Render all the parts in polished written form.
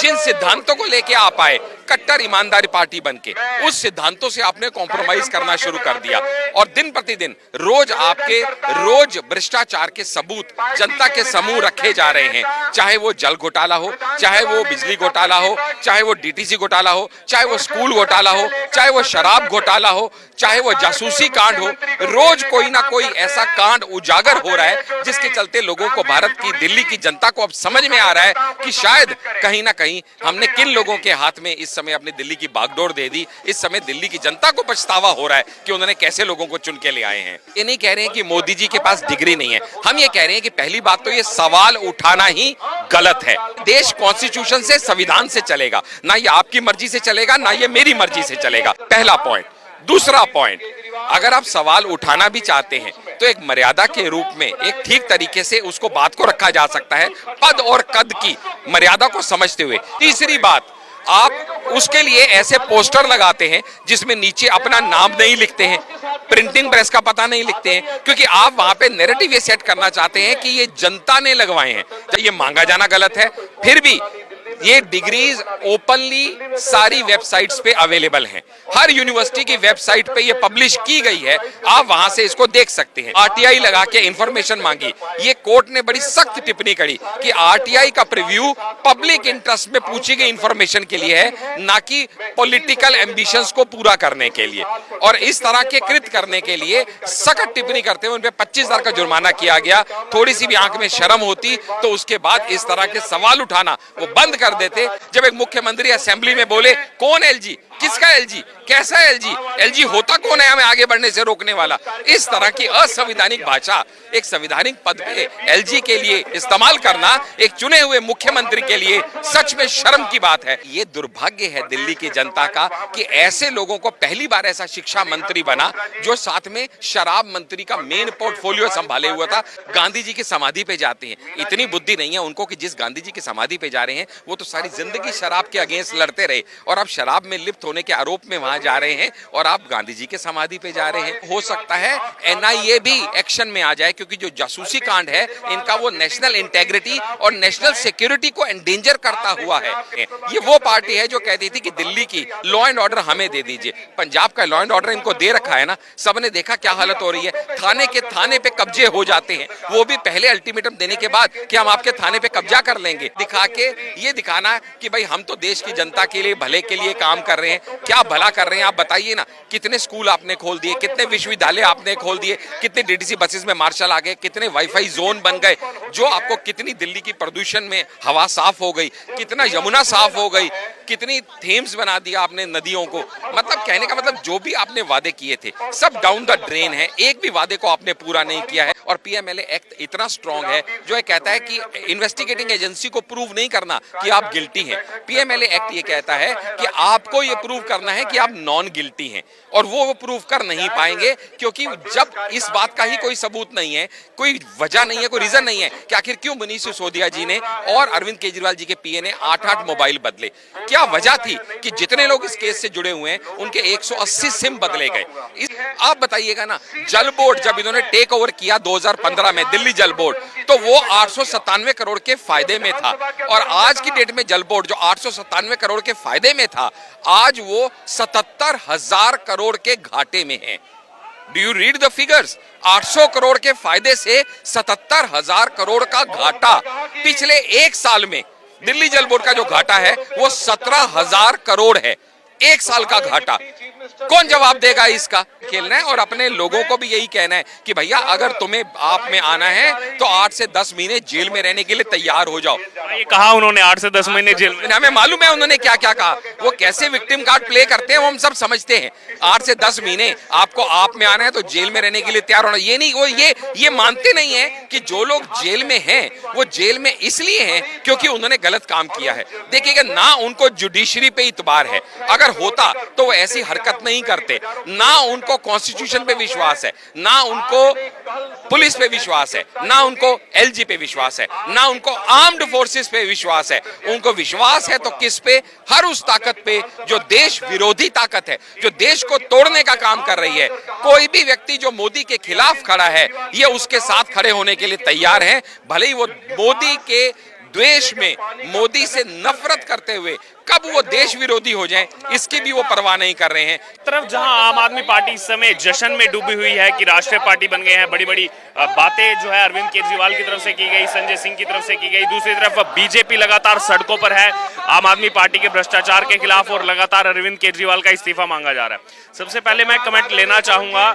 जिन सिद्धांतों को लेके आप आए कट्टर ईमानदारी पार्टी बनके, उस सिद्धांतों से आपने कॉम्प्रोमाइज करना शुरू कर दिया और दिन प्रतिदिन रोज भ्रष्टाचार के सबूत जनता के समूह रखे जा रहे हैं। चाहे वो जल घोटाला हो, चाहे वो बिजली घोटाला हो, चाहे वो डीटीसी घोटाला हो, चाहे वो स्कूल घोटाला हो, चाहे वो शराब घोटाला हो, चाहे वो जासूसी कांड हो, रोज कोई ना कोई ऐसा कांड उजागर हो रहा है जिसके चलते लोगों को, भारत की, दिल्ली की जनता को अब समझ में आ रहा है कि शायद कहीं ना कहीं हमने किन लोगों के हाथ में इस समय अपनी दिल्ली की बागडोर दे दी। इस समय दिल्ली की जनता को पछतावा हो रहा है कि उन्होंने कैसे लोगों को चुन के ले आए हैं। ये नहीं कह रहे हैं कि मोदी जी के पास डिग्री नहीं है, हम ये कह रहे हैं कि पहली बात तो ये सवाल उठाना ही गलत है। देश कॉन्स्टिट्यूशन से, संविधान से चलेगा, ना ये आपकी मर्जी से चलेगा, ना ये मेरी मर्जी से चलेगा, पहला पॉइंट। दूसरा पॉइंट, अगर आप सवाल उठाना भी चाहते हैं तो एक मर्यादा के रूप में, एक ठीक तरीके से उसको बात को रखा जा सकता है, पद और कद की मर्यादा को समझते हुए। तीसरी बात, आप उसके लिए ऐसे पोस्टर लगाते हैं जिसमें नीचे अपना नाम नहीं लिखते हैं, प्रिंटिंग प्रेस का पता नहीं लिखते हैं, क्योंकि आप वहां पे नैरेटिव ये सेट करना चाहते हैं कि ये जनता ने लगवाए हैं। तो ये मांगा जाना गलत है, फिर भी ये डिग्रीज ओपनली सारी वेबसाइट्स पे अवेलेबल हैं। हर यूनिवर्सिटी की वेबसाइट पे ये पब्लिश की गई है, आप वहां से इसको देख सकते हैं। आरटीआई लगा के इंफॉर्मेशन मांगी, ये कोर्ट ने बड़ी सख्त टिप्पणी करी कि आरटीआई का प्रीव्यू पब्लिक इंटरेस्ट में पूछी गई इंफॉर्मेशन के लिए है, ना कि पॉलिटिकल एम्बिशंस को पूरा करने के लिए। और इस तरह के कृत करने के लिए सख्त टिप्पणी करते हुए उन पे 25,000 का जुर्माना किया गया। थोड़ी सी भी आंख में शर्म होती तो उसके बाद इस तरह के सवाल उठाना वो बंद कर देते। जब एक मुख्यमंत्री असेंबली में बोले, कौन एलजी, किसका एलजी, कैसा एलजी, एलजी होता कौन है हमें आगे बढ़ने से रोकने वाला, इस तरह की असंवैधानिक भाषा एक संवैधानिक पद पे एलजी के लिए इस्तेमाल करना एक चुने हुए मुख्यमंत्री के लिए सच में शर्म की बात है। ये दुर्भाग्य है दिल्ली की जनता का कि ऐसे लोगों को, पहली बार ऐसा शिक्षा मंत्री बना जो साथ में शराब मंत्री का मेन पोर्टफोलियो संभाले हुआ था, गांधी जी की समाधि पे जाते हैं। इतनी बुद्धि नहीं है उनको कि जिस गांधी जी की समाधि पे जा रहे हैं वो तो सारी जिंदगी शराब के अगेंस्ट लड़ते रहे और अब शराब में लिप्त होने के आरोप में वहां जा रहे हैं और आप गांधी जी के समाधि पे जा रहे हैं। हो सकता है एनआईए भी एक्शन में आ जाए, क्योंकि जो जासूसी कांड है इनका वो नेशनल इंटेग्रिटी और नेशनल सिक्योरिटी को एंडेंजर करता हुआ है। ये वो पार्टी है जो कहती थी कि दिल्ली की लॉ एंड ऑर्डर हमें दे दीजिए, पंजाब का लॉ एंड ऑर्डर इनको दे रखा है ना, सबने देखा क्या हालत हो रही है, थाने के थाने पे कब्जे हो जाते हैं, वो भी पहले अल्टीमेटम देने के बाद कि हम आपके थाने पे कब्जा कर लेंगे, दिखा के ये दिखाना कि भाई हम तो देश की जनता के लिए, भले के लिए काम कर रहे हैं। क्या भला कर रहे हैं आप बताइए ना, कितने स्कूल आपने खोल दिए, कितने विश्वविद्यालय आपने खोल दिए, कितने डीटीसी बसेस में मार्शल आ गए, कितने वाईफाई जोन बन गए, जो आपको कितनी दिल्ली की प्रदूषण में हवा साफ हो गई, कितना यमुना साफ हो गई, कितनी थेम्स बना दिया आपने नदियों को। मतलब कहने का मतलब जो भी आपने वादे किए थे सब डाउन द ड्रेन है, एक भी वादे को आपने पूरा नहीं किया है। और पीएमएलए एक्ट इतना स्ट्रांग है जो ये कहता है कि इन्वेस्टिगेटिंग एजेंसी को प्रूव नहीं करना कि आप गिल्टी हैं। पीएमएलए एक्ट ये कहता है कि आपको ये प्रूव करना है कि आप नॉन गिल्टी हैं, और वो प्रूव कर नहीं पाएंगे क्योंकि जब इस बात का ही कोई सबूत नहीं है, कोई वजह नहीं है, कोई रीजन नहीं है कि आखिर क्यों मनीष सिसोदिया जी ने और अरविंद केजरीवाल जी के पीए ने 8-8 मोबाइल बदले। क्या वजह थी कि जितने लोग इस केस से जुड़े हुए हैं उनके 180 सिम बदले गए। आप बताइएगा ना, जल बोर्ड जब इन्होंने टेक ओवर किया 2015 में, दिल्ली जल बोर्ड, तो वो 897 करोड़ के फायदे में था, और आज की डेट में जल बोर्ड जो 897 करोड़ के फायदे में था, आज वो 77,000 करोड़ के घाटे में है। Do you read the figures? 800 crore के फायदे से 77,000 करोड़ का घाटा। पिछले एक साल में दिल्ली जल बोर्ड का जो घाटा है वो 17,000 करोड़ है, एक साल का घाटा। कौन जवाब देगा इसका? खेलना है और अपने लोगों को भी यही कहना है कि भैया अगर तुम्हें आप में आना है तो 8 से 10 महीने जेल में रहने के लिए तैयार हो जाओ। ये कहा उन्होंने 8 से 10 महीने जेल में। हमें मालूम है उन्होंने क्या क्या कहा, वो कैसे विक्टिम कार्ड प्ले करते हैं वो हम सब समझते हैं। 8 से 10 महीने आपको आप में आना है तो जेल में रहने के लिए तैयार होना, ये नहीं, वो ये मानते नहीं है कि जो लोग जेल में हैं वो जेल में इसलिए हैं क्योंकि उन्होंने गलत काम किया है। देखिएगा ना, उनको जुडिशरी पे इतबार है, अगर होता तो वो ऐसी हरकत नहीं करते। ना उनको कॉन्स्टिट्यूशन पे विश्वास है, ना उनको पुलिस पे विश्वास है, ना उनको एलजी पे विश्वास है, ना उनको आर्म्ड फोर्सेस पे विश्वास है। उनको विश्वास है तो किस पे? हर उस ताकत पे जो देश विरोधी ताकत है, जो देश को तोड़ने का काम कर रही है। कोई भी व्यक्ति जो मोदी के खिलाफ खड़ा है ये उसके साथ खड़े होने के लिए तैयार है, भले ही वो मोदी के द्वेष में, मोदी से नफरत करते हुए कब वो देश विरोधी हो जाएं, इसकी भी वो परवाह नहीं कर रहे हैं। तरफ जहां आम आदमी पार्टी इस समय जश्न में डूबी हुई है कि राष्ट्रीय पार्टी बन गए हैं, बड़ी बड़ी बातें जो है अरविंद केजरीवाल की तरफ से की गई, संजय सिंह की तरफ से की गई, दूसरी तरफ बीजेपी लगातार सड़कों पर है आम आदमी पार्टी के भ्रष्टाचार के खिलाफ और लगातार अरविंद केजरीवाल का इस्तीफा मांगा जा रहा है। सबसे पहले मैं कमेंट लेना चाहूंगा,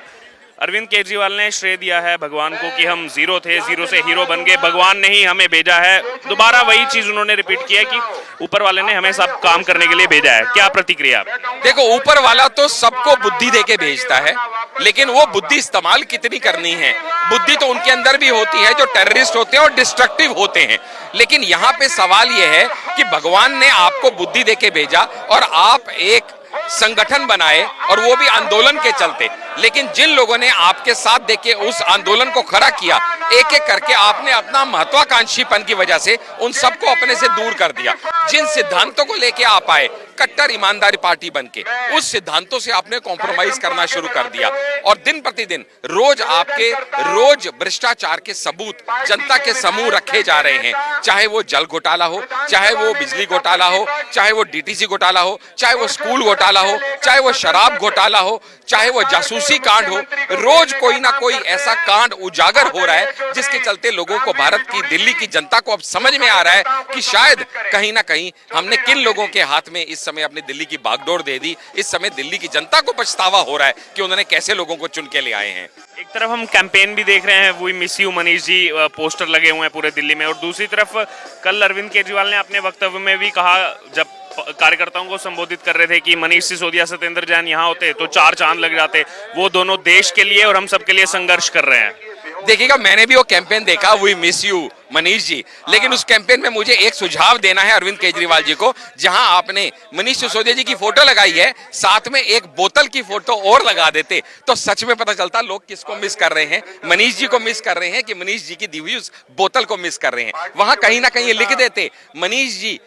अरविंद केजरीवाल ने श्रेय दिया है भगवान को कि हम जीरो थे, जीरो से हीरो बन गए, भगवान ने ही हमें भेजा है। दोबारा वही चीज उन्होंने रिपीट किया कि ऊपर वाले ने हमें सब काम करने के लिए भेजा है। क्या प्रतिक्रिया? देखो, ऊपर वाला तो सबको बुद्धि देके भेजता है, लेकिन वो बुद्धि इस्तेमाल कितनी करनी है, बुद्धि तो उनके अंदर भी होती है जो टेररिस्ट होते हैं और डिस्ट्रक्टिव होते हैं। लेकिन यहाँ पे सवाल ये है कि भगवान ने आपको बुद्धि देके भेजा और आप एक संगठन बनाए और वो भी आंदोलन के चलते, लेकिन जिन लोगों ने आपके साथ देके उस आंदोलन को खड़ा किया, एक एक करके आपने अपना महत्वाकांक्षीपन की वजह से उन सबको अपने से दूर कर दिया। जिन सिद्धांतों को लेके आप आए कट्टर ईमानदारी पार्टी बनके, उस सिद्धांतों से आपने कॉम्प्रोमाइज करना शुरू कर दिया और दिन प्रतिदिन रोज भ्रष्टाचार के सबूत जनता के समूह रखे जा रहे हैं। चाहे वो जल घोटाला हो, चाहे वो बिजली घोटाला हो, चाहे वो डीटीसी घोटाला हो, चाहे वो स्कूल घोटाला हो, चाहे वो शराब घोटाला हो, चाहे वो जासूसी कांड हो, रोज कोई ना कोई ऐसा कांड उजागर हो रहा है जिसके चलते लोगों को, भारत की, दिल्ली की जनता को अब समझ में आ रहा है कि शायद कहीं ना कहीं हमने किन लोगों के हाथ में इस समय अपनी दिल्ली की बागडोर दे दी। इस समय दिल्ली की जनता को पछतावा हो रहा है कि उन्होंने कैसे लोगों को चुन के ले आए हैं। एक तरफ हम कैंपेन भी देख रहे हैं, वो miss you Manish ji poster लगे हुए हैं पूरे दिल्ली में, और दूसरी तरफ कल अरविंद केजरीवाल ने अपने वक्तव्य में भी कहा, जब कार्यकर्ताओं को संबोधित कर रहे थे, कि मनीष सिसोदिया, सत्येंद्र जैन यहाँ होते तो 4 चांद लग जाते, वो दोनों देश के लिए और हम सब के लिए संघर्ष कर रहे हैं। देखिएगा, मैंने भी वो कैंपेन देखा, वी मिस यू मनीष जी, लेकिन उस कैंपेन में मुझे एक सुझाव देना है अरविंद केजरीवाल जी को। जहां आपने मनीष सिसोदिया जी की फोटो लगाई है, साथ में एक बोतल की फोटो और लगा देते तो सच में पता चलता लोग किसको मिस कर रहे हैं। मनीष जी को मिस कर रहे हैं कि मनीष जी की दी हुई उस बोतल को मिस कर रहे हैं। वहां कहीं ना कहीं लिख देते मनीष जी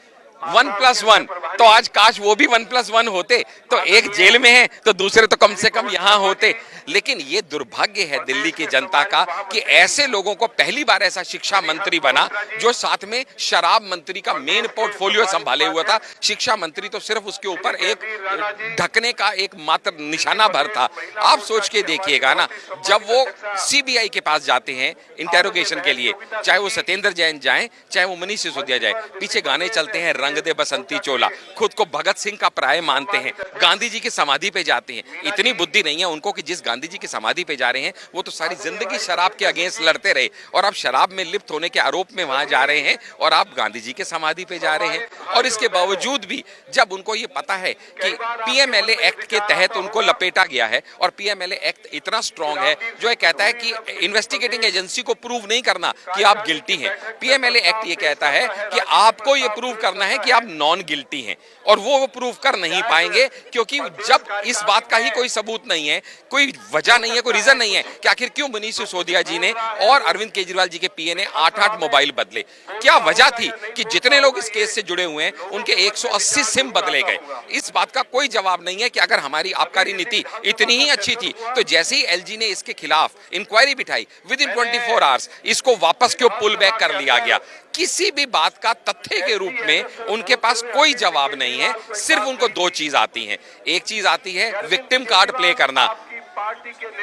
1+1, तो आज काश वो भी 1+1 होते, तो एक जेल में है तो दूसरे तो कम से कम यहाँ होते। लेकिन ये दुर्भाग्य है दिल्ली की जनता का कि ऐसे लोगों को, पहली बार ऐसा शिक्षा मंत्री बना जो साथ में शराब मंत्री का मेन पोर्टफोलियो संभाले हुआ था। शिक्षा मंत्री तो सिर्फ उसके ऊपर एक ढकने का एक मात्र निशाना भर था। आप सोच के देखिएगा ना, जब वो सीबीआई के पास जाते हैं इंटेरोगेशन के लिए, चाहे वो सत्येंद्र जैन जाए, चाहे वो मनीष सिसोदिया जाए, पीछे गाने चलते हैं, रंग दे बसंती चोला, खुद को भगत सिंह का प्राय मानते हैं, गांधी जी की समाधि पे जाते हैं। इतनी बुद्धि नहीं है उनको कि जिस गांधी जी की समाधि पे जा रहे हैं वो तो सारी जिंदगी शराब के अगेंस्ट लड़ते रहे, और आप शराब में लिप्त होने के आरोप में वहां जा रहे हैं और आप गांधी जी के समाधि पे जा रहे हैं। और इसके बावजूद भी जब उनको ये पता है कि पीएमएलए एक्ट के तहत उनको लपेटा गया है, और पीएमएलए एक्ट इतना स्ट्रांग है जो ये कहता है कि इन्वेस्टिगेटिंग एजेंसी को प्रूव नहीं करना कि आप गिल्टी हैं। पीएमएलए एक्ट ये कहता है कि आपको ये प्रूव करना है कि आप नॉन गिल्टी हैं, और वो प्रूव कर नहीं पाएंगे क्योंकि जब इस बात का ही कोई सबूत नहीं है, कोई वजह नहीं है, कोई रीजन नहीं है कि आखिर क्यों मनीष सिसोदिया जी ने और अरविंद केजरीवाल जी के पीए ने 8-8 मोबाइल बदले। क्या वजह थी कि जितने लोग इस केस से जुड़े हुए हैं उनके 180 सिम बदले गए। इस बात का कोई जवाब नहीं है कि अगर हमारी आबकारी नीति इतनी ही अच्छी थी तो जैसे ही एलजी ने इसके खिलाफ इंक्वायरी बिठाई, विद इन 24 आवर्स इसको वापस क्यों पुल बैक कर लिया गया। किसी भी बात का तथ्य के रूप में उनके पास कोई जवाब नहीं है। सिर्फ उनको 2 चीज आती हैं, एक चीज आती है विक्टिम कार्ड प्ले करना,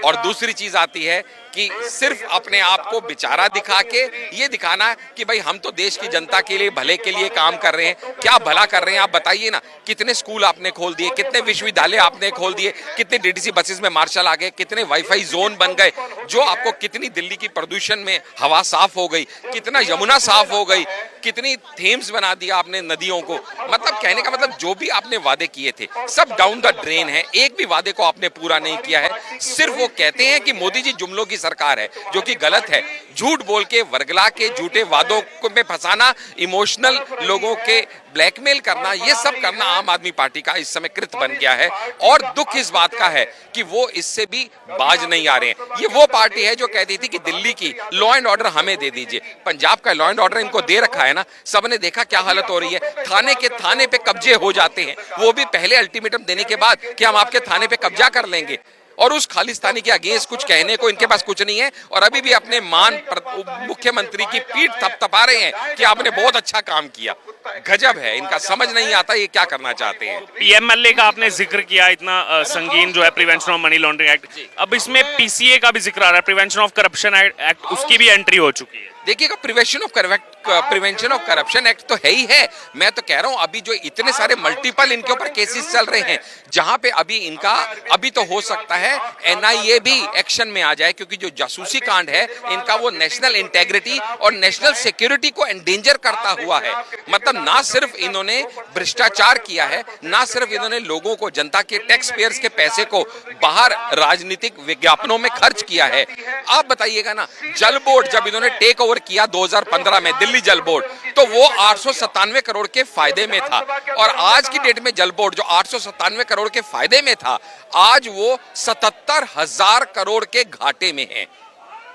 और दूसरी चीज आती है कि सिर्फ अपने आप को बेचारा दिखा के ये दिखाना कि भाई हम तो देश की जनता के लिए, भले के लिए काम कर रहे हैं। क्या भला कर रहे हैं आप बताइए ना। कितने स्कूल आपने खोल दिए, कितने विश्वविद्यालय आपने खोल दिए, कितने डीटीसी बसेस में मार्शल आ गए, कितने वाईफाई जोन बन गए, जो आपको कितनी दिल्ली की प्रदूषण में हवा साफ हो गई, कितना यमुना साफ हो गई, कितनी थेम्स बना दिया आपने नदियों को। मतलब कहने का मतलब जो भी आपने वादे किए थे सब डाउन द ड्रेन है। एक भी वादे को आपने पूरा नहीं किया है। सिर्फ वो कहते हैं कि मोदी जी जुमलों की सरकार है, जो कि गलत है। झूठ बोल के, वर्गला के, झूठे वादों में फंसाना, इमोशनल लोगों के ब्लैकमेल करना, ये सब करना आम आदमी पार्टी का इस समय कृत बन गया है। और दुख इस बात का है कि वो इससे भी बाज नहीं आ रहे हैं। ये वो पार्टी है जो कहती थी कि दिल्ली की लॉ एंड ऑर्डर हमें दे दीजिए। पंजाब का लॉ एंड ऑर्डर इनको दे रखा है ना, सबने देखा क्या हालत हो रही है। थाने के थाने पे कब्जे हो जाते हैं, वो भी पहले अल्टीमेटम देने के बाद कि हम आपके थाने पे कब्जा कर लेंगे। और उस खालिस्तानी के अगेंस्ट कुछ कहने को इनके पास कुछ नहीं है, और अभी भी अपने मुख्यमंत्री की पीठ थपथपा रहे हैं कि आपने बहुत अच्छा काम किया। गजब है, इनका समझ नहीं आता ये क्या करना चाहते हैं। पीएमएलए का आपने जिक्र किया, इतना संगीन जो है prevention of money laundering act, अब इसमें पीसीए का भी जिक्र आ रहा है, प्रिवेंशन ऑफ करप्शन एक्ट, उसकी भी एंट्री हो चुकी है। देखिएगा, प्रिवेंशन ऑफ करप्शन एक्ट तो है ही है। मैं तो कह रहा हूं अभी जो इतने सारे मल्टीपल इनके ऊपर केसेस चल रहे हैं, जहां पे अभी तो हो सकता है एनआईए भी एक्शन में आ जाए, क्योंकि जो जासूसी कांड है इनका वो नेशनल इंटेग्रिटी और नेशनल सिक्योरिटी को एंडेंजर करता हुआ है। मतलब ना सिर्फ इन्होंने भ्रष्टाचार किया है, ना सिर्फ इन्होंने लोगों को, जनता के टैक्स पेयर्स के पैसे को बाहर राजनीतिक विज्ञापनों में खर्च किया है। आप बताइएगा ना, जल बोर्ड जब इन्होंने टेक ओवर किया 2015 में, दिल्ली जल बोर्ड, तो वो 897 करोड़ के फायदे में था, और आज की डेट में जल बोर्ड जो 897 करोड़ के फायदे में था, आज वो 77,000 करोड़ के घाटे में है।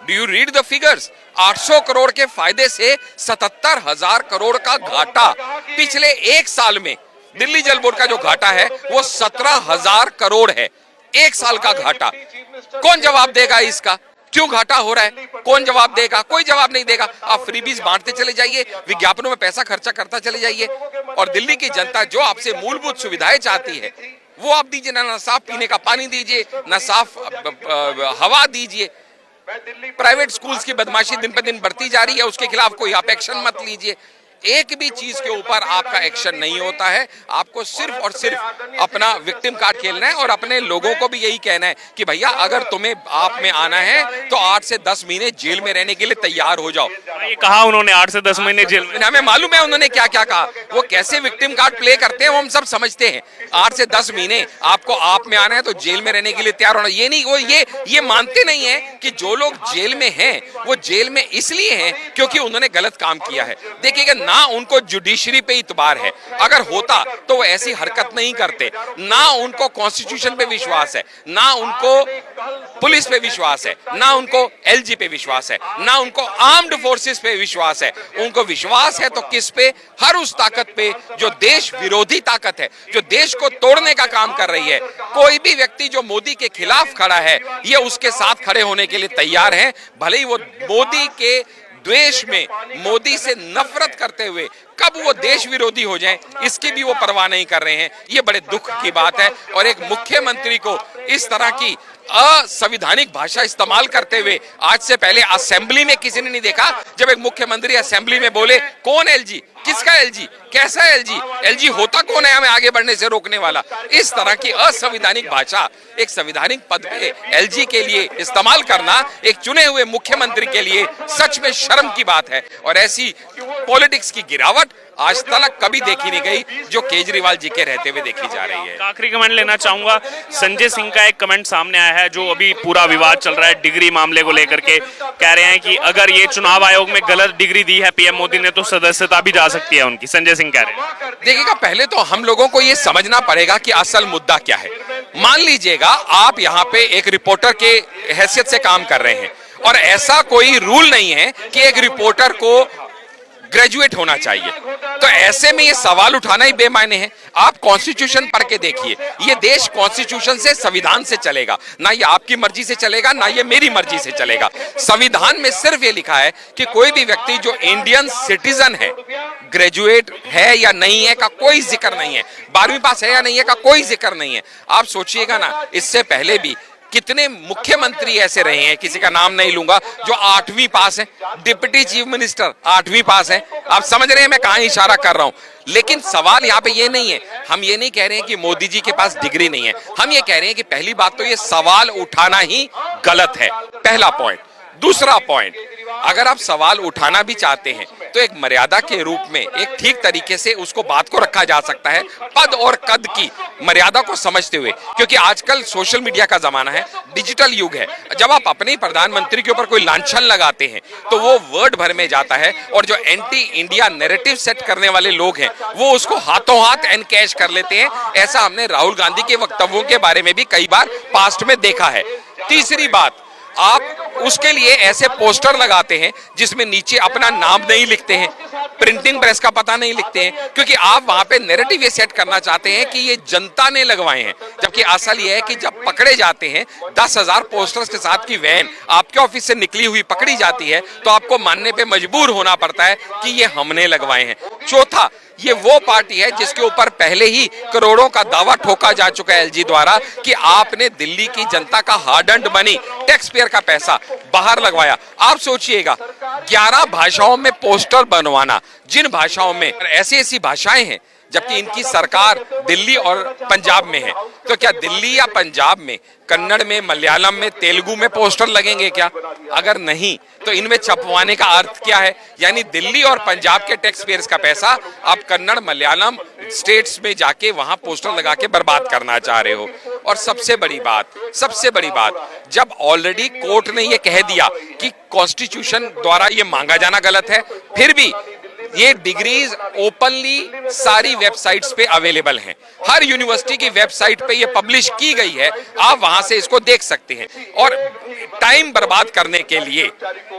Do you read the figures? 800 crore के फायदे से 77,000 करोड़ का घाटा। पिछले एक साल में दिल्ली जल बोर्ड का जो घाटा है वो 17,000 करोड़ है। एक साल का घाटा। कौन जवाब देगा इसका? क्यों घाटा हो रहा है? कौन जवाब देगा? कोई जवाब नहीं देगा। आप फ्रीबीज बांटते चले जाइए, विज्ञापनों में पैसा खर्चा करता चले जाइए, और दिल्ली की जनता जो आपसे मूलभूत सुविधाएं चाहती है वो आप दीजिए ना। साफ पीने का पानी दीजिए, ना साफ हवा दीजिए। प्राइवेट स्कूल्स की बदमाशी दिन पे दिन बढ़ती जा रही है, उसके खिलाफ कोई आप एक्शन मत लीजिए। एक भी चीज के ऊपर आपका एक्शन नहीं होता है। आपको सिर्फ और सिर्फ अपना विक्टिम कार्ड खेलना है, और अपने लोगों को भी यही कहना है कि भैया अगर तुम्हें आप में आना है तो 8 से 10 महीने जेल में रहने के लिए तैयार हो जाओ। ये कहा उन्होंने 8 से 10 महीने जेल में। हमें मालूम है उन्होंने क्या क्या कहा। वो कैसे विक्टिम कार्ड प्ले करते हैं वो हम सब समझते हैं। 8 से 10 महीने आपको आप में आना है तो जेल में रहने के लिए तैयार होना। ये नहीं, वो ये मानते नहीं है कि जो लोग जेल में हैं वो जेल में इसलिए हैं क्योंकि उन्होंने गलत काम किया है। देखिएगा, ना उनको जुडिशरी पे इतबार है, अगर होता तो वो ऐसी हरकत नहीं करते। ना उनको कॉन्स्टिट्यूशन पे विश्वास है, ना उनको पुलिस पे विश्वास है, ना उनको एलजी पे विश्वास है, ना उनको आर्म्ड फोर्सेस पे विश्वास है। उनको विश्वास है तो किस पे? हर उस ताकत पे जो देश विरोधी ताकत है, जो देश को तोड़ने का काम कर रही है। कोई भी व्यक्ति जो मोदी के खिलाफ खड़ा है, ये उसके साथ खड़े होने के लिए तैयार है, भले ही वो मोदी के द्वेष में, मोदी से नफरत करते हुए कब वो देश विरोधी हो जाएं, इसकी भी वो परवाह नहीं कर रहे हैं। ये बड़े दुख की बात है। और एक मुख्यमंत्री को इस तरह की असंवैधानिक भाषा इस्तेमाल करते हुए, आज से पहले असेंबली में किसी ने नहीं देखा जब एक मुख्यमंत्री असेंबली में बोले कौन एलजी, किसका एलजी, कैसा एलजी, एलजी होता कौन है हमें आगे बढ़ने से रोकने वाला। इस तरह की असंवैधानिक भाषा एक संवैधानिक पद पे एलजी के लिए इस्तेमाल करना एक चुने हुए मुख्यमंत्री के लिए सच में शर्म की बात है। और ऐसी पॉलिटिक्स की गिरावट आज तक कभी देखी नहीं गई जो केजरीवाल जी के रहते हुए देखी जा रही है। आखिरी कमेंट लेना चाहूंगा। संजय सिंह का एक कमेंट सामने आया है, जो अभी पूरा विवाद चल रहा है डिग्री मामले को लेकर के। कह रहे हैं कि अगर ये चुनाव आयोग में गलत डिग्री दी है पीएम मोदी ने तो सदस्यता भी जा सकती है उनकी। संजय सिंह कह रहे हैं। देखिएगा, पहले तो हम लोगों को ये समझना पड़ेगा कि असल मुद्दा क्या है। मान लीजिएगा आप यहाँ पे एक रिपोर्टर के हैसियत से काम कर रहे हैं, और ऐसा कोई रूल नहीं है कि एक रिपोर्टर को ग्रेजुएट होना चाहिए, तो ऐसे में ये सवाल उठाना ही बेमायने है। आप कॉन्स्टिट्यूशन पढ़ के देखिए, ये देश कॉन्स्टिट्यूशन से, संविधान से चलेगा। ना ये आपकी मर्जी से चलेगा, ना ये मेरी मर्जी से चलेगा। संविधान में सिर्फ ये लिखा है कि कोई भी व्यक्ति जो इंडियन सिटीजन है, ग्रेजुएट है या नहीं है का कोई जिक्र नहीं है, 12वीं पास है या नहीं है का कोई जिक्र नहीं है। आप सोचिएगा ना, इससे पहले भी कितने मुख्यमंत्री ऐसे रहे हैं, किसी का नाम नहीं लूंगा, जो 8वीं पास है। डिप्टी चीफ मिनिस्टर 8वीं पास है। आप समझ रहे हैं मैं कहां इशारा कर रहा हूं। लेकिन सवाल यहाँ पे ये नहीं है, हम ये नहीं कह रहे हैं कि मोदी जी के पास डिग्री नहीं है। हम ये कह रहे हैं कि पहली बात तो ये सवाल उठाना ही गलत है, पहला पॉइंट। दूसरा पॉइंट, अगर आप सवाल उठाना भी चाहते हैं तो एक मर्यादा के रूप में, एक ठीक तरीके से उसको बात को रखा जा सकता है, पद और कद की मर्यादा को समझते हुए। क्योंकि आजकल सोशल मीडिया का जमाना है, डिजिटल युग है। जब आप अपने प्रधानमंत्री के ऊपर कोई लांछन लगाते हैं तो वो वर्ड भर में जाता है, और जो एंटी इंडिया नैरेटिव सेट करने वाले लोग हैं वो उसको हाथों हाथ एनकैश कर लेते हैं। ऐसा हमने राहुल गांधी के वक्तव्यों के बारे में भी कई बार पास्ट में देखा है। तीसरी बात, आप उसके लिए ऐसे पोस्टर लगाते हैं जिसमें नीचे अपना नाम नहीं लिखते हैं, प्रिंटिंग प्रेस का पता नहीं लिखते हैं, क्योंकि आप वहां पे नैरेटिव ये सेट करना चाहते हैं कि ये जनता ने लगवाए हैं। जबकि असल ये है कि जब पकड़े जाते हैं 10,000 पोस्टर्स के साथ की वैन आपके ऑफिस से निकली हुई पकड़ी जाती है, तो आपको मानने पे मजबूर होना पड़ता है कि ये हमने लगवाए हैं। चौथा, ये वो पार्टी है जिसके ऊपर पहले ही करोड़ों का दावा ठोका जा चुका है एलजी द्वारा कि आपने दिल्ली की जनता का hard earned money, tax payer का पैसा बाहर लगवाया। आप सोचिएगा 11 भाषाओं में पोस्टर बनवाना, जिन भाषाओं में ऐसी ऐसी भाषाएं हैं जबकि इनकी सरकार दिल्ली और पंजाब में है, तो क्या दिल्ली या पंजाब में कन्नड़ में, मलयालम में, तेलुगु में पोस्टर लगेंगे क्या? अगर नहीं तो इनमें छपवाने का अर्थ क्या है? यानी दिल्ली और पंजाब के टैक्स पेयर्स का पैसा आप कन्नड़, मलयालम स्टेट्स में जाके वहां पोस्टर लगा के बर्बाद करना चाह रहे हो। और सबसे बड़ी बात, जब ऑलरेडी कोर्ट ने ये कह दिया कि कॉन्स्टिट्यूशन द्वारा ये मांगा जाना गलत है, फिर भी ये डिग्रीज ओपनली सारी वेबसाइट्स पे अवेलेबल हैं। हर यूनिवर्सिटी की वेबसाइट पे ये पब्लिश की गई है, आप वहां से इसको देख सकते हैं। और टाइम बर्बाद करने के लिए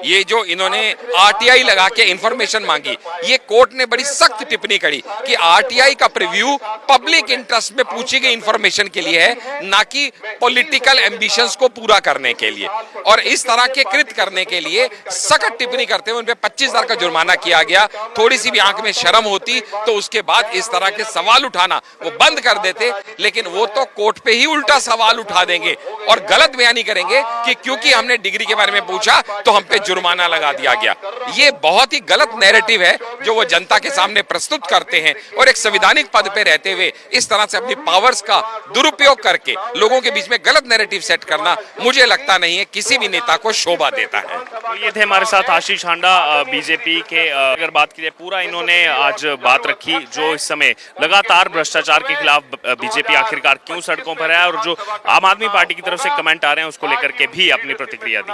ये जो इन्होंने आरटीआई लगा के इंफॉर्मेशन मांगी, ये कोर्ट ने बड़ी सख्त टिप्पणी करी कि आरटीआई का प्रीव्यू पब्लिक इंटरेस्ट में पूछी गई इंफॉर्मेशन के लिए है, ना कि पॉलिटिकल एम्बिशंस को पूरा करने के लिए। और इस तरह के कृत करने के लिए सख्त टिप्पणी करते हुए उन पे 25,000 का जुर्माना किया गया। थोड़ी सी भी आंख में शर्म होती तो उसके बाद इस तरह के सवाल उठाना वो बंद कर देते, लेकिन वो तो कोर्ट पे ही उल्टा सवाल उठा देंगे और गलत बयानी करेंगे कि क्योंकि हमने डिग्री के बारे में पूछा तो हम पे जुर्माना लगा दिया गया। ये बहुत ही गलत नैरेटिव है जो वो जनता के सामने प्रस्तुत करते हैं, और एक संवैधानिक पद पे रहते हुए इस तरह से अपनी पावर्स का दुरुपयोग करके लोगों के बीच में गलत नैरेटिव सेट करना मुझे लगता नहीं है किसी भी नेता को शोभा देता है। तो ये थे हमारे साथ आशीष हांडा, बीजेपी के। अगर बात की जाए, पूरा इन्होंने आज बात रखी जो इस समय लगातार भ्रष्टाचार के खिलाफ बीजेपी आखिरकार क्यों सड़कों पर है, और जो आम आदमी पार्टी की तरफ से कमेंट आ रहे हैं उसको लेकर के भी अपनी प्रतिक्रिया दी।